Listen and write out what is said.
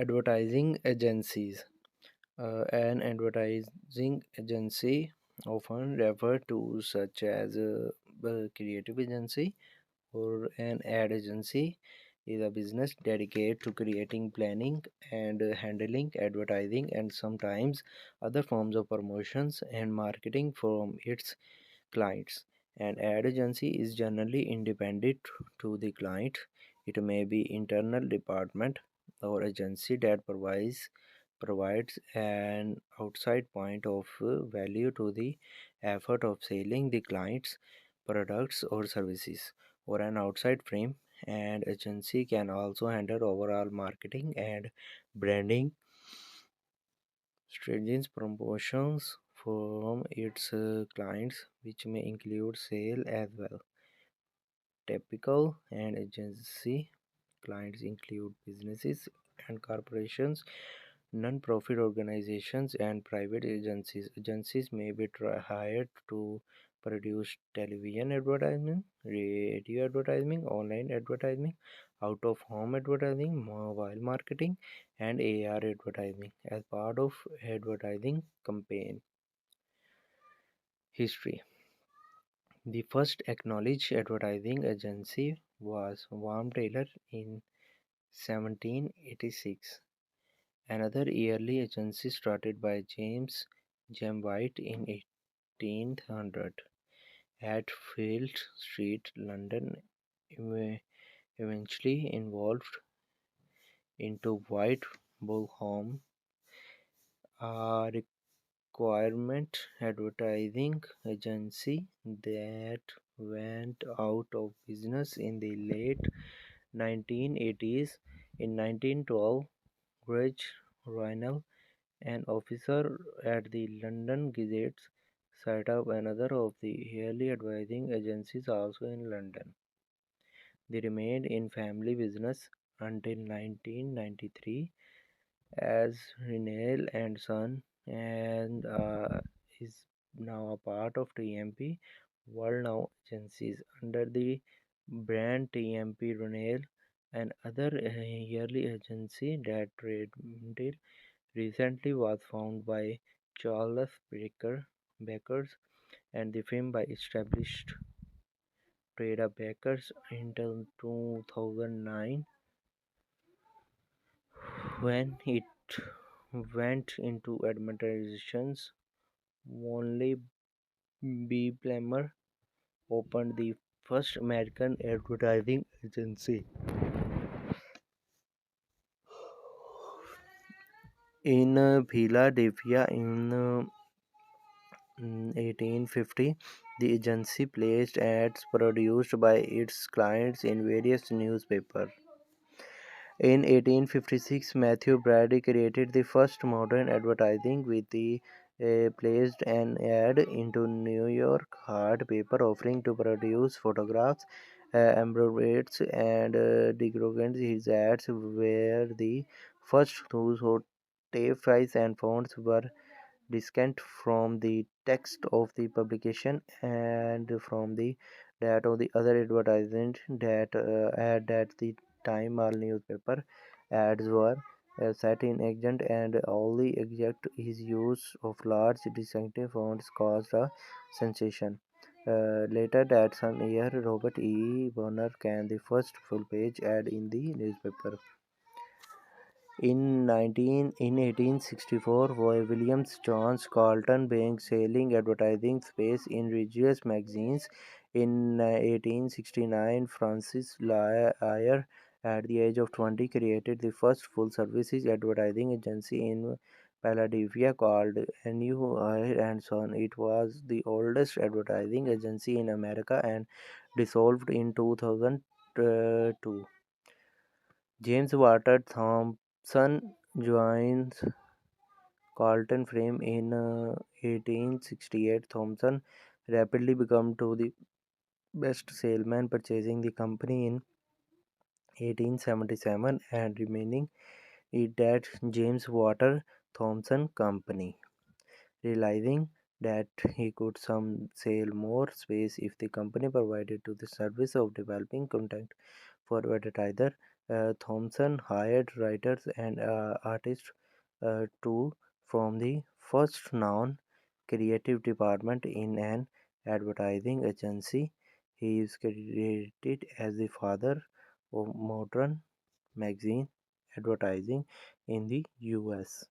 Advertising agencies. An advertising agency, often referred to such as a creative agency or an ad agency, is a business dedicated to creating, planning, and handling advertising and sometimes other forms of promotions and marketing from its clients. An ad agency is generally independent to the client. It may be internal department or agency that provides an outside point of value to the effort of selling the client's products or services, or an outside frame. And agency can also handle overall marketing and branding strategies, promotions from its clients, which may include sale as well. Typical and agency clients include businesses and corporations, non-profit organizations, and private agencies. Agencies may be hired to produce television advertising, radio advertising, online advertising, out-of-home advertising, mobile marketing, and AR advertising as part of advertising campaign history. The first acknowledged advertising agency was Warm Taylor in 1786. Another early agency started by James White in 1800 at Field Street, London, eventually evolved into White Bull Home, a requirement advertising agency that went out of business in the late 1980s. In 1912, Greg Rynell, an officer at the London Gazette, set up another of the early advertising agencies also in London. They remained in family business until 1993 as Rynell and Son, and is now a part of TMP World Now Agencies under the brand TMP Rynell. And other yearly agency that trade recently was found by Charles Bakers and the firm by established trader Bakers until 2009 when it went into administrations. Only B. Plummer opened the first American advertising agency in Philadelphia in 1850. The agency placed ads produced by its clients in various newspapers. In 1856, Matthew Brady created the first modern advertising with the placed an ad into New York hard paper offering to produce photographs, embroideries, and decorations. His ads were the first whose typeface and fonts were distinct from the text of the publication and from the that of the other advertisement that ad at the time. All newspaper ads were set in accent, and all the exact his use of large distinctive fonts caused a sensation. Later that same year, Robert E. Bonner can the first full page ad in the newspaper. In 1864, Williams Johns Carlton began selling advertising space in religious magazines. In 1869, Francis Lyon, at the age of 20, created the first full-service advertising agency in Philadelphia called New and Son. It was the oldest advertising agency in America and dissolved in 2002. James Walter Thompson joins Carlton Frame in 1868. Thompson rapidly became to the best salesman, purchasing the company in 1877 and remaining it at James Water Thompson Company. Realizing that he could some sell more space if the company provided to the service of developing content for advertiser, Thompson hired writers and artists to from the first known creative department in an advertising agency. He is credited as the father of modern magazine advertising in the US.